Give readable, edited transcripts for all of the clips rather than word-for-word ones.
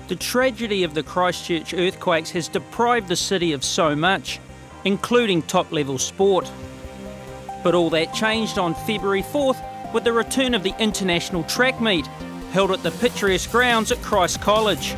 The tragedy of the Christchurch earthquakes has deprived the city of so much, including top-level sport. But all that changed on February 4th with the return of the international track meet, held at the picturesque grounds at Christ College.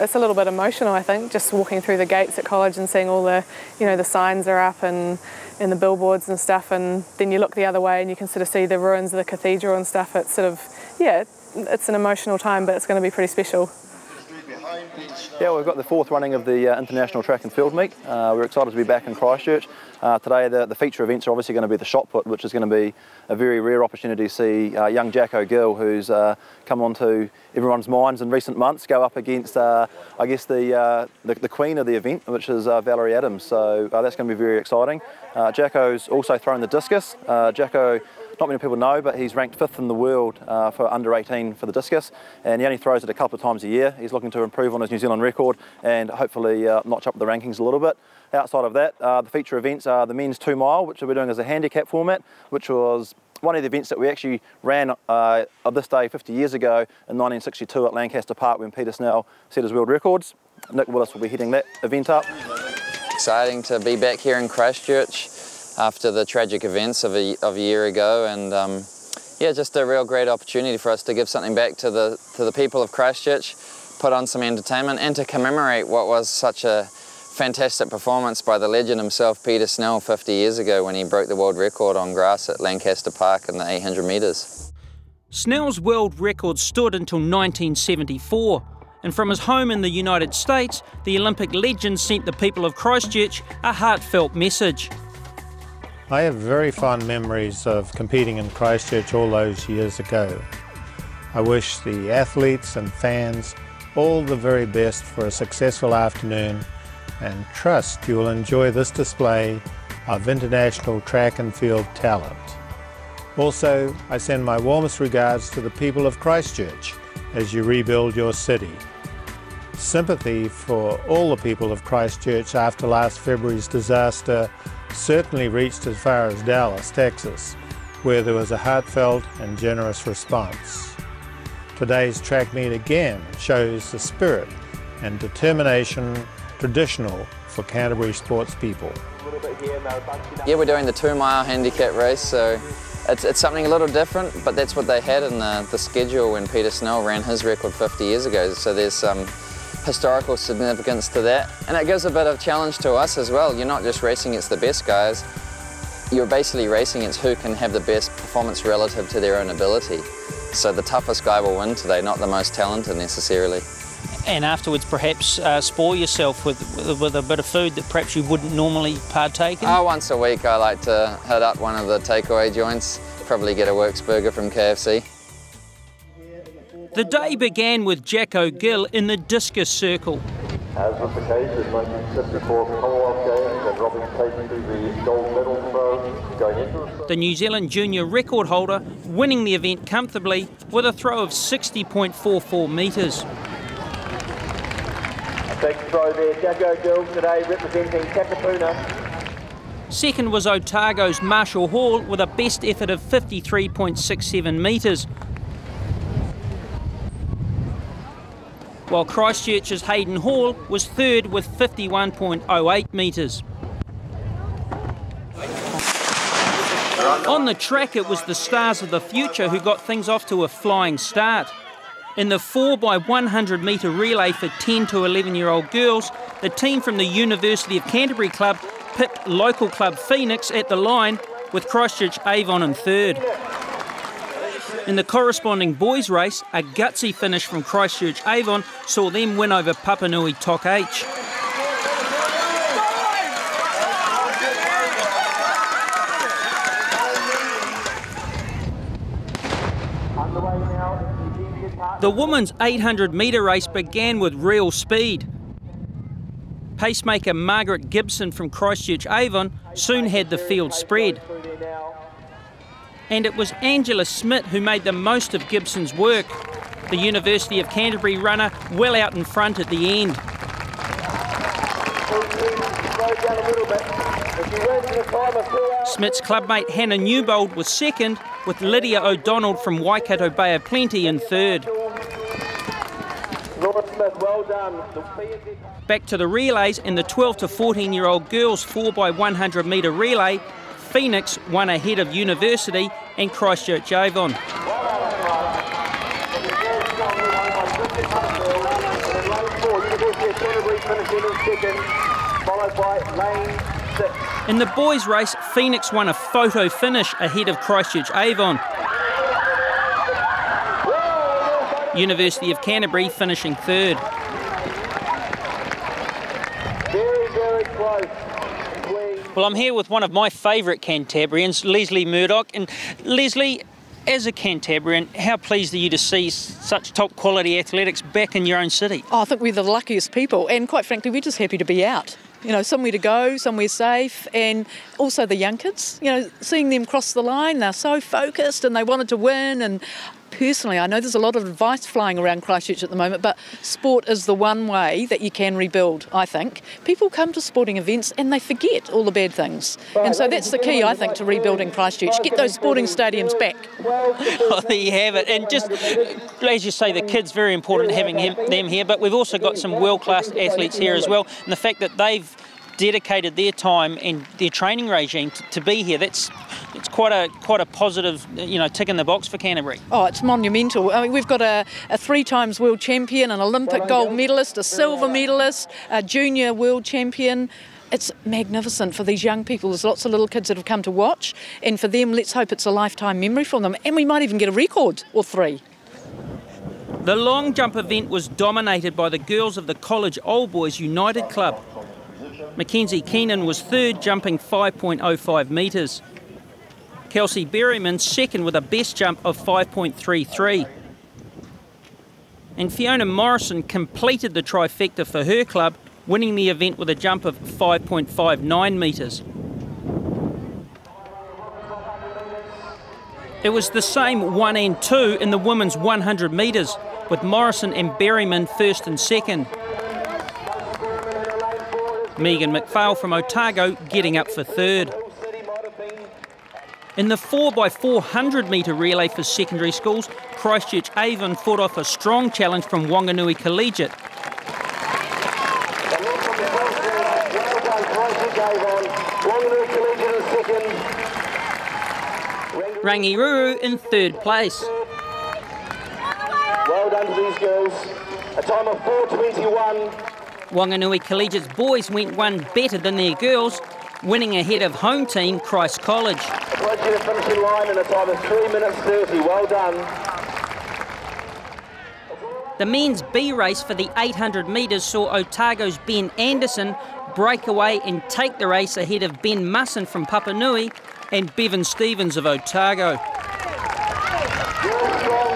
It's a little bit emotional, I think, just walking through the gates at college and seeing all the, the signs are up and the billboards and stuff, and then you look the other way and you can sort of see the ruins of the cathedral and stuff. It's sort of, it's an emotional time, but it's going to be pretty special. Yeah, we've got the fourth running of the International Track and Field Meet. We're excited to be back in Christchurch. Today the feature events are obviously going to be the shot put, which is going to be a very rare opportunity to see young Jacko Gill, who's come onto everyone's minds in recent months, go up against, I guess, the queen of the event, which is Valerie Adams. So that's going to be very exciting. Jacko's also thrown the discus. Jacko, not many people know, but he's ranked 5th in the world for under 18 for the discus, and he only throws it a couple of times a year. He's looking to improve on his New Zealand record and hopefully notch up the rankings a little bit. Outside of that, the feature events are the men's 2 mile, which we're doing as a handicap format, which was one of the events that we actually ran of this day 50 years ago in 1962 at Lancaster Park when Peter Snell set his world records. Nick Willis will be heading that event up. Exciting to be back here in Christchurch after the tragic events of a year ago, and yeah, just a real great opportunity for us to give something back to the people of Christchurch, put on some entertainment, and to commemorate what was such a fantastic performance by the legend himself, Peter Snell, 50 years ago when he broke the world record on grass at Lancaster Park in the 800 metres. Snell's world record stood until 1974, and from his home in the United States, the Olympic legend sent the people of Christchurch a heartfelt message. I have very fond memories of competing in Christchurch all those years ago. I wish the athletes and fans all the very best for a successful afternoon, and trust you will enjoy this display of international track and field talent. Also, I send my warmest regards to the people of Christchurch as you rebuild your city. Sympathy for all the people of Christchurch after last February's disaster certainly reached as far as Dallas, Texas, where there was a heartfelt and generous response. Today's track meet again shows the spirit and determination traditional for Canterbury sports people. Yeah, we're doing the 2 mile handicap race, so it's something a little different, but that's what they had in the schedule when Peter Snell ran his record 50 years ago, so there's some historical significance to that, and it gives a bit of challenge to us as well. You're not just racing against the best guys, you're basically racing against who can have the best performance relative to their own ability. So the toughest guy will win today, not the most talented necessarily. And afterwards perhaps spoil yourself with a bit of food that perhaps you wouldn't normally partake in? Oh, once a week I like to hit up one of the takeaway joints, probably get a Works burger from KFC. The day began with Jacko Gill in the discus circle. As was the case in 1974 Commonwealth Games, and Robbie's taken to the gold medal throw going into the New Zealand junior record holder winning the event comfortably with a throw of 60.44 metres. big throw there. Jacko Gill today representing Takapuna. Second was Otago's Marshall Hall with a best effort of 53.67 metres. While Christchurch's Hayden Hall was third with 51.08 metres. On the track it was the stars of the future who got things off to a flying start. In the 4x100 metre relay for 10 to 11-year-old girls, the team from the University of Canterbury club picked local club Phoenix at the line with Christchurch Avon in third. In the corresponding boys race, a gutsy finish from Christchurch Avon saw them win over Papanui Tok H. The women's 800 metre race began with real speed. Pacemaker Margaret Gibson from Christchurch Avon soon had the field spread. And it was Angela Smith who made the most of Gibson's work. The University of Canterbury runner well out in front at the end. Smith's clubmate Hannah Newbold was second, with Lydia O'Donnell from Waikato Bay of Plenty in third. Back to the relays and the 12 to 14-year-old girls 4x100 metre relay, Phoenix won ahead of University and Christchurch Avon. In the boys' race, Phoenix won a photo finish ahead of Christchurch Avon. University of Canterbury finishing third. Very close. Well, I'm here with one of my favourite Cantabrians, Leslie Murdoch. And Leslie, as a Cantabrian, how pleased are you to see such top quality athletics back in your own city? Oh, I think we're the luckiest people, and quite frankly, we're just happy to be out. You know, somewhere to go, somewhere safe, and also the young kids, you know, seeing them cross the line, they're so focused and they wanted to win. And personally, I know there's a lot of advice flying around Christchurch at the moment, but sport is the one way that you can rebuild, I think. People come to sporting events and they forget all the bad things. And so that's the key, I think, to rebuilding Christchurch. Get those sporting stadiums back. Well, there you have it. And just, as you say, the kids, very important having them here, but we've also got some world-class athletes here as well. And the fact that they've dedicated their time and their training regime to be here, it's quite a positive, you know, tick in the box for Canterbury. Oh, it's monumental. I mean, we've got a 3-times world champion, an Olympic gold medalist, a silver medalist, a junior world champion. It's magnificent for these young people. There's lots of little kids that have come to watch, and for them, let's hope it's a lifetime memory for them, and we might even get a record or 3. The long jump event was dominated by the girls of the College Old Boys United Club. Mackenzie Keenan was third, jumping 5.05 metres. Kelsey Berryman second with a best jump of 5.33. And Fiona Morrison completed the trifecta for her club, winning the event with a jump of 5.59 metres. It was the same 1 and 2 in the women's 100 metres, with Morrison and Berryman first and second. Megan McPhail from Otago getting up for third. In the 4x400 metre relay for secondary schools, Christchurch Avon fought off a strong challenge from Wanganui Collegiate. Rangiruru in third place. Well done to these girls. A time of 4:21. Wanganui Collegiate's boys went one better than their girls, winning ahead of home team Christ College. Approaching the finishing line in a time of 3 minutes 30. Well done. The men's B race for the 800 metres saw Otago's Ben Anderson break away and take the race ahead of Ben Musson from Papanui and Bevan Stevens of Otago. Strong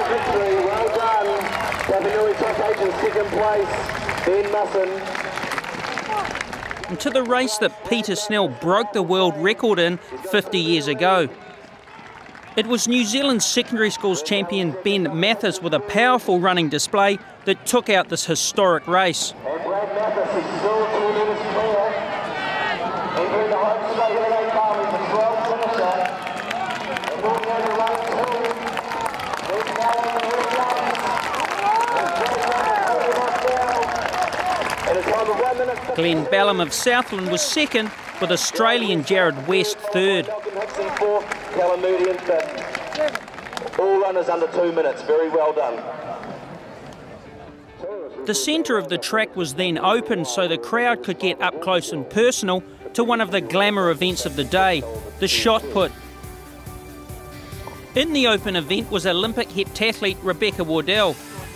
victory. Well done. Papanui Tok H in second place. Ben Musson. And to the race that Peter Snell broke the world record in 50 years ago. It was New Zealand secondary schools champion Ben Mathis with a powerful running display that took out this historic race. And Brad Mathis is still 2 minutes clear. Entering the home straight of the car is the 12 finisher. And moving over lane 2. There's now in the red lane. And a time of 1 minute 50. Glenn Ballum of Southland was second, with Australian Jared West third. Callum Moody in fifth. All runners under 2 minutes. Very well done. The centre of the track was then open so the crowd could get up close and personal to one of the glamour events of the day, the shot put. In the open event was Olympic heptathlete Rebecca Wardell,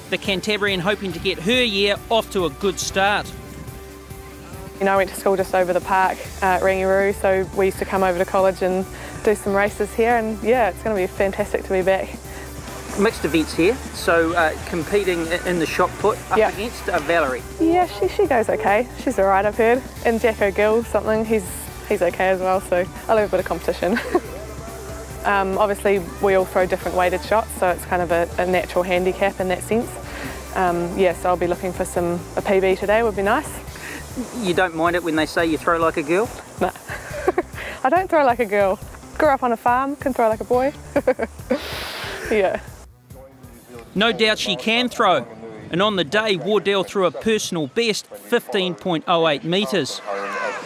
the Cantabrian hoping to get her year off to a good start. You know, I went to school just over the park at Rangiroa, so we used to come over to college and do some races here, and yeah, it's going to be fantastic to be back. Mixed events here, so competing in the shot put up against Valerie. Yeah, she goes okay. She's alright, I've heard. And Jacko Gill, something, he's okay as well, so I'll have a bit of competition. Obviously, we all throw different weighted shots, so it's kind of a natural handicap in that sense. Yeah, so I'll be looking for a PB today, would be nice. You don't mind it when they say you throw like a girl? No, I don't throw like a girl. Grew up on a farm, can throw like a boy. Yeah. No doubt she can throw, and on the day Wardell threw a personal best 15.08 metres.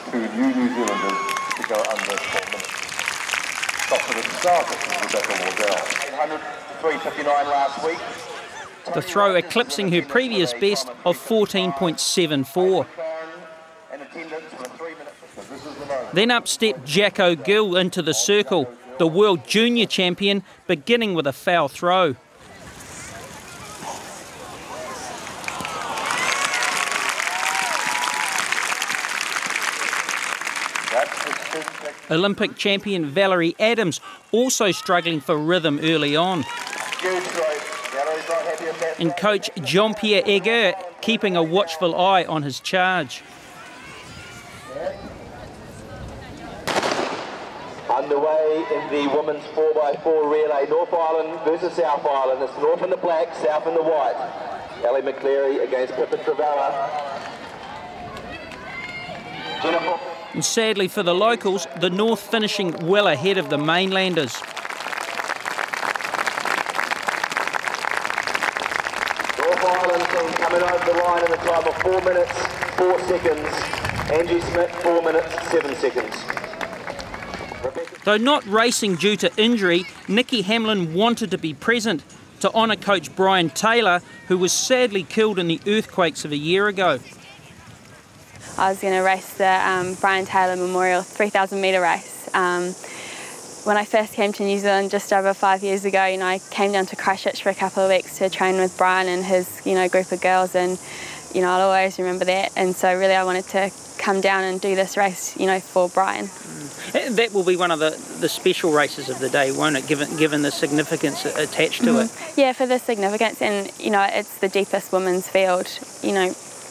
Two New Zealanders to go under 4 minutes. Stop for the starter, Rebecca Wardell. 3:59 last week. The throw eclipsing her previous best of 14.74. Then up stepped Jacko Gill into the circle, the world junior champion, beginning with a foul throw. Olympic champion Valerie Adams also struggling for rhythm early on. And coach Jean-Pierre Eger keeping a watchful eye on his charge. Underway in the women's 4x4 relay, North Island versus South Island. It's North in the black, South in the white. Ellie McCleary against Pippa Trevella. And sadly for the locals, the North finishing well ahead of the mainlanders. North Island team coming over the line in a time of 4 minutes, 4 seconds. Angie Smith, 4 minutes, 7 seconds. Though not racing due to injury, Nikki Hamlin wanted to be present to honour coach Brian Taylor, who was sadly killed in the earthquakes of a year ago. I was going to race the Brian Taylor Memorial 3,000 metre race. When I first came to New Zealand just over 5 years ago, I came down to Christchurch for a couple of weeks to train with Brian and his, group of girls, and, I'll always remember that. And so really I wanted to come down and do this race, for Brian. That will be one of the special races of the day, won't it, given the significance attached to it? Yeah, for the significance, and, it's the deepest women's field,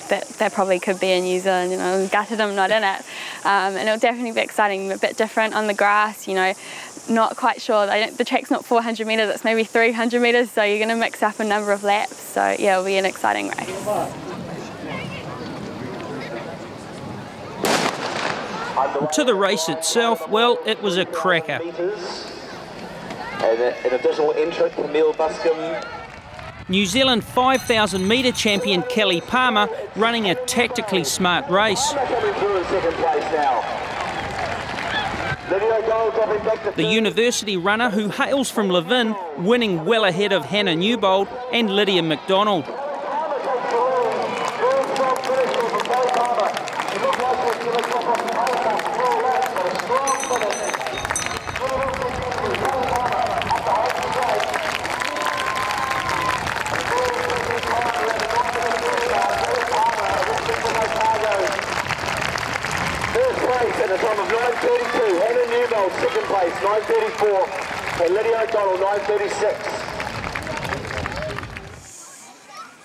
that probably could be in New Zealand. I'm gutted I'm not in it. And it'll definitely be exciting, a bit different on the grass, not quite sure. The track's not 400 metres, it's maybe 300 metres, so you're going to mix up a number of laps. So yeah, it'll be an exciting race. To the race itself, well, it was a cracker. And an additional entrant, Camille Buscombe. New Zealand 5,000 metre champion Kelly Palmer running a tactically smart race. The university runner, who hails from Levin, winning well ahead of Hannah Newbold and Lydia McDonald. In a time of 9:32, Hannah Newbold, second place, 9:34, and Lydia O'Donnell, 9:36.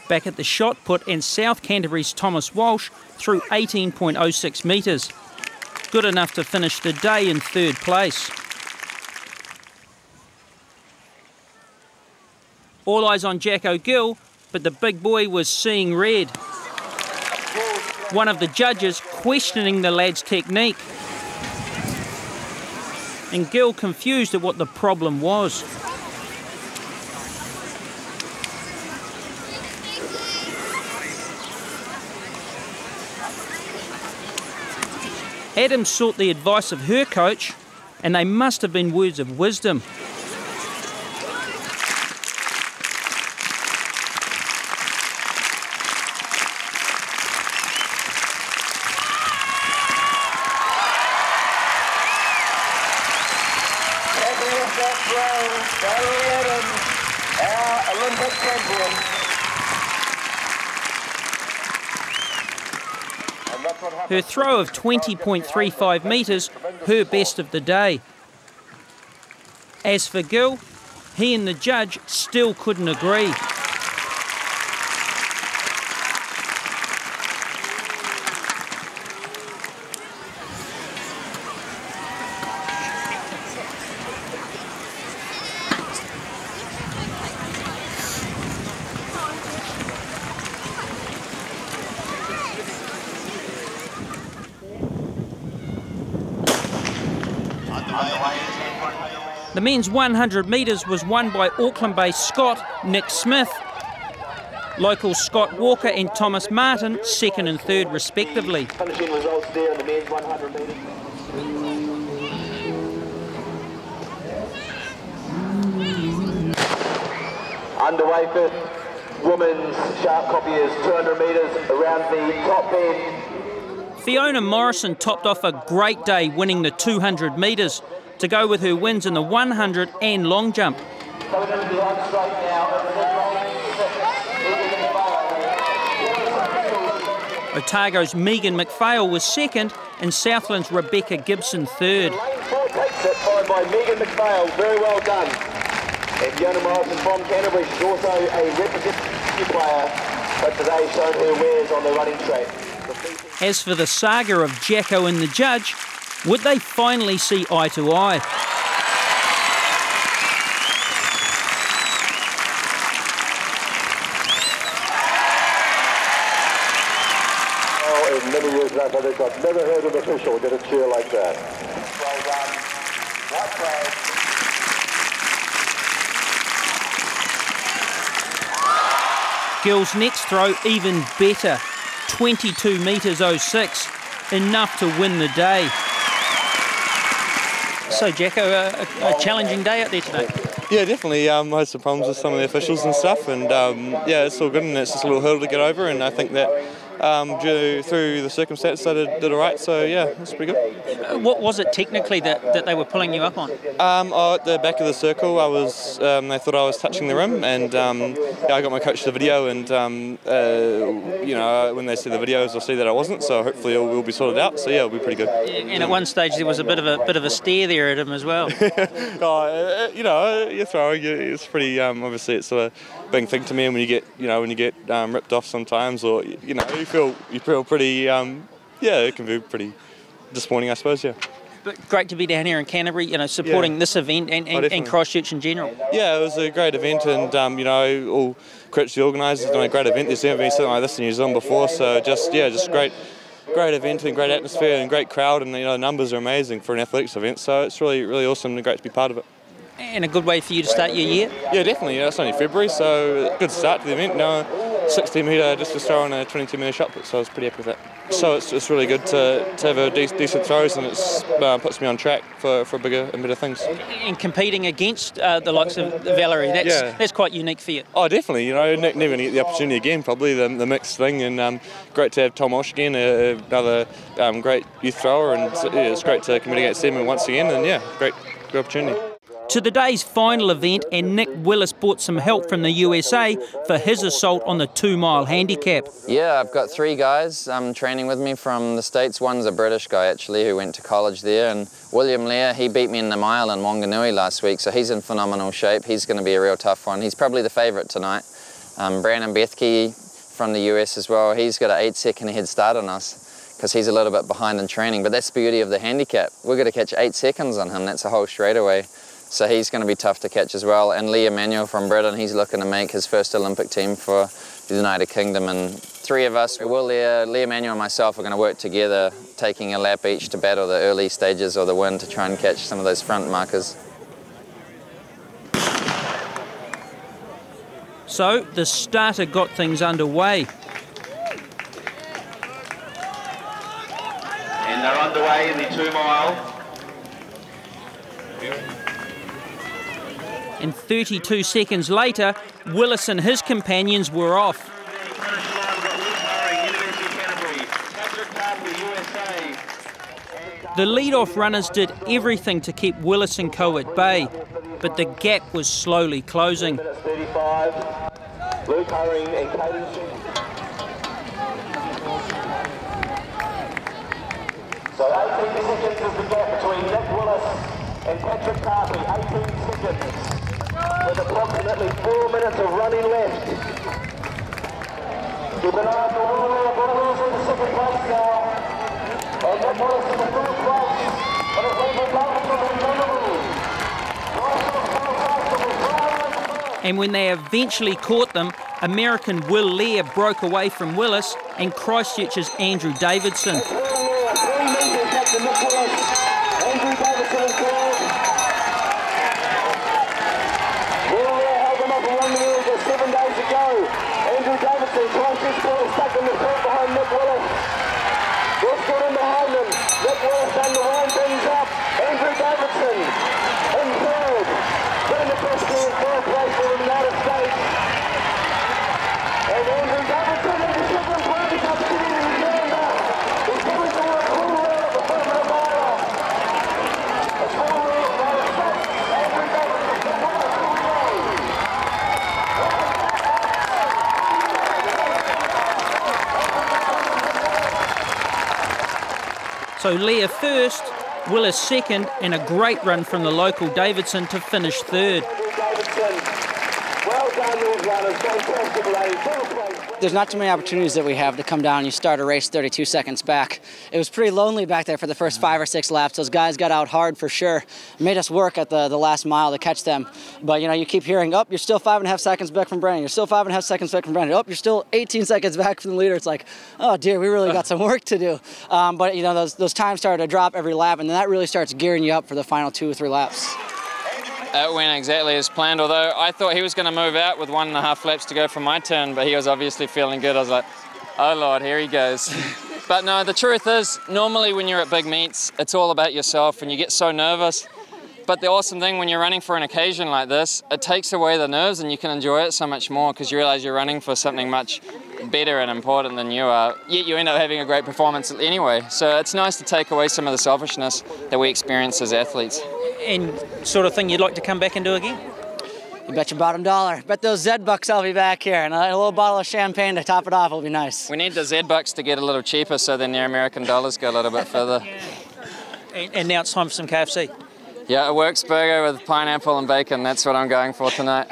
Back at the shot put, and South Canterbury's Thomas Walsh threw 18.06 metres. Good enough to finish the day in third place. All eyes on Jacko Gill, but the big boy was seeing red. One of the judges questioning the lad's technique. And Gill confused at what the problem was. Adams sought the advice of her coach, and they must have been words of wisdom. row, Valerie Adams, our Olympic champion. Her throw of 20.35 metres, her best of the day. As for Gill, he and the judge still couldn't agree. The men's 100 metres was won by Auckland-based Scot Nick Smith. Locals Scott Walker and Thomas Martin, second and third respectively. Finishing results there in the men's 100 metres. Underway fifth, women's sharp copiers, 200 metres around the top bend. Fiona Morrison topped off a great day winning the 200 metres to go with her wins in the 100 and long jump. Otago's Megan McPhail was second and Southland's Rebecca Gibson third. Lane 4 takes it, followed by Megan McPhail. Very well done. And Fiona Morrison from Canterbury, she's also a representative player, but today shown her wares on the running track. As for the saga of Jacko and the judge, would they finally see eye to eye? Oh, in many years in athletics, I've never heard an official get a cheer like that. Well done. Well played. Gill's next throw even better, 22 metres 06, enough to win the day. So Jacko, a challenging day out there today. Yeah, definitely. I had some problems with some of the officials and stuff, and yeah, it's all good, and it's just a little hurdle to get over, and I think that through the circumstances I did all right, so yeah, it's pretty good. What was it technically that they were pulling you up on? At the back of the circle, I was. They thought I was touching the rim, and yeah, I got my coach the video, and you know, when they see the videos, they'll see that I wasn't. So hopefully it will be sorted out. So yeah, it'll be pretty good. And at one stage there was a bit of a stare there at him as well. You know, you're throwing. It's pretty. Obviously, it's a big thing to me, and when you get ripped off sometimes, or you know, you feel pretty. Yeah, it can be pretty disappointing, I suppose. Yeah. But great to be down here in Canterbury, you know, supporting this event and Christchurch in general. Yeah, it was a great event, and you know, all credit to the organisers, done a great event. There's never been something like this in New Zealand before, so just great event and great atmosphere and great crowd, and you know, the numbers are amazing for an athletics event. So it's really awesome and great to be part of it. And a good way for you to start your year? Yeah, definitely. You know, it's only February, so good start to the event. You know, 60-metre distance throw and a 22-metre shot put, so I was pretty happy with that. So it's really good to have a decent throws, and it puts me on track for bigger and better things. And competing against the likes of Valerie, that's quite unique for you. Oh, definitely. You know, never going to get the opportunity again, probably, the mixed thing, and great to have Tom Walsh again, another great youth thrower, and yeah, it's great to compete against them once again, and yeah, great opportunity. To the day's final event, and Nick Willis brought some help from the USA for his assault on the 2 Mile Handicap. Yeah, I've got 3 guys training with me from the States. One's a British guy actually who went to college there, and Will Leer, he beat me in the mile in Wanganui last week, so he's in phenomenal shape. He's going to be a real tough one. He's probably the favourite tonight. Brandon Bethke from the US as well, he's got an 8-second head start on us because he's a little bit behind in training, but that's the beauty of the handicap. We're going to catch 8 seconds on him, that's a whole straightaway. So he's going to be tough to catch as well. And Lee Emmanuel from Britain, he's looking to make his first Olympic team for the United Kingdom. And 3 of us, Will Leer, Lee Emmanuel and myself, are going to work together, taking a lap each to battle the early stages of the wind to try and catch some of those front markers. So the starter got things underway. And they're underway in the 2 mile. And 32 seconds later, Willis and his companions were off. The lead-off runners did everything to keep Willis and co at bay. but the gap was slowly closing. 35. Luke Hurring and Caden. So 18 seconds is the gap between Nick Willis and Patrick Carthy. 18 seconds. With approximately 4 minutes of running left. Keep an eye on the Will Leer and British in the second place now. And Nick Willis in the third place. And it's Andrew Davidson in the middle. And when they eventually caught them, American Will Leer broke away from Willis and Christchurch's Andrew Davidson. So Leer first, Willis second, and a great run from the local Davidson to finish third. Well done, these runners. Fantastic, ladies. There's not too many opportunities that we have to come down and you start a race 32 seconds back. It was pretty lonely back there for the first 5 or 6 laps. Those guys got out hard for sure. It made us work at the last mile to catch them. But you know, you keep hearing, oh, you're still 5.5 seconds back from Brandon. You're still 5.5 seconds back from Brandon. Oh, you're still 18 seconds back from the leader. It's like, oh dear, we really got some work to do. But you know, those times started to drop every lap, and then that really starts gearing you up for the final 2 or 3 laps. It went exactly as planned, although I thought he was going to move out with 1.5 laps to go for my turn, but he was obviously feeling good. I was like, oh Lord, here he goes. But no, the truth is, normally when you're at big meets, it's all about yourself and you get so nervous. But the awesome thing when you're running for an occasion like this, it takes away the nerves and you can enjoy it so much more because you realize you're running for something much better and important than you are, yet you end up having a great performance anyway. So it's nice to take away some of the selfishness that we experience as athletes. And sort of thing you'd like to come back and do again? You bet your bottom dollar. Bet those Z-Bucks I'll be back here, and a little bottle of champagne to top it off will be nice. We need the Z-Bucks to get a little cheaper so then the American dollars go a little bit further. And now it's time for some KFC. Yeah, a Works burger with pineapple and bacon, that's what I'm going for tonight.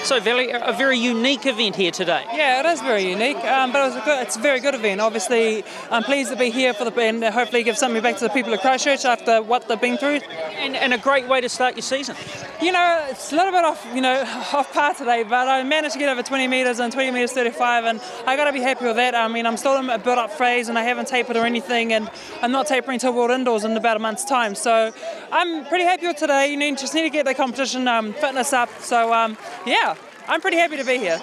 So, Valerie, a very unique event here today. Yeah, it is very unique, but it's a very good event. Obviously, I'm pleased to be here for and hopefully give something back to the people of Christchurch after what they've been through. And a great way to start your season. You know, it's a little bit off par today, but I managed to get over 20 metres and 20 metres 35, and I got to be happy with that. I mean, I'm still in a build-up phase, and I haven't tapered or anything, and I'm not tapering till World Indoors in about a month's time. So I'm pretty happy with today. You just need to get the competition fitness up. So yeah. I'm pretty happy to be here.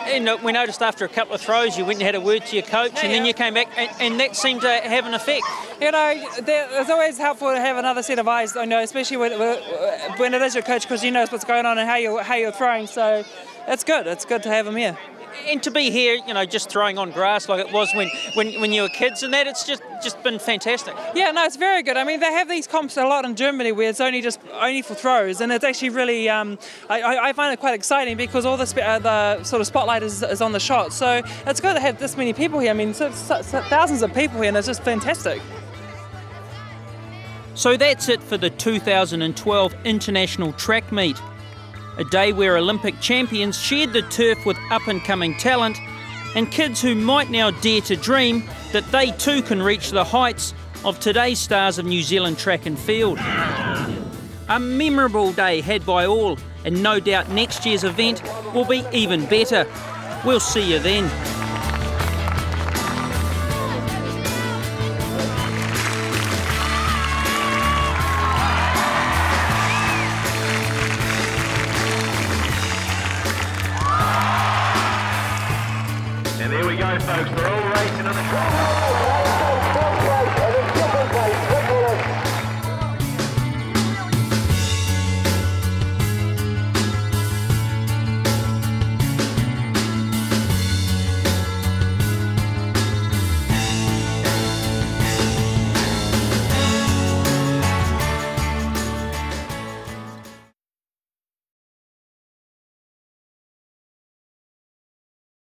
And we noticed after a couple of throws you went and had a word to your coach, and then you came back, and that seemed to have an effect. You know, it's always helpful to have another set of eyes, you know, especially when it is your coach, because he knows what's going on and how you're throwing. So it's good. It's good to have him here. And to be here, you know, just throwing on grass like it was when you were kids and that, it's just been fantastic. Yeah, no, it's very good. I mean, they have these comps a lot in Germany where it's only for throws, and it's actually really, I find it quite exciting because all the sort of spotlight is on the shot. So it's good to have this many people here. I mean, thousands of people here, and it's just fantastic. So that's it for the 2012 International Track Meet. A day where Olympic champions shared the turf with up-and-coming talent and kids who might now dare to dream that they too can reach the heights of today's stars of New Zealand track and field. A memorable day had by all, and no doubt next year's event will be even better. We'll see you then. And there we go, folks.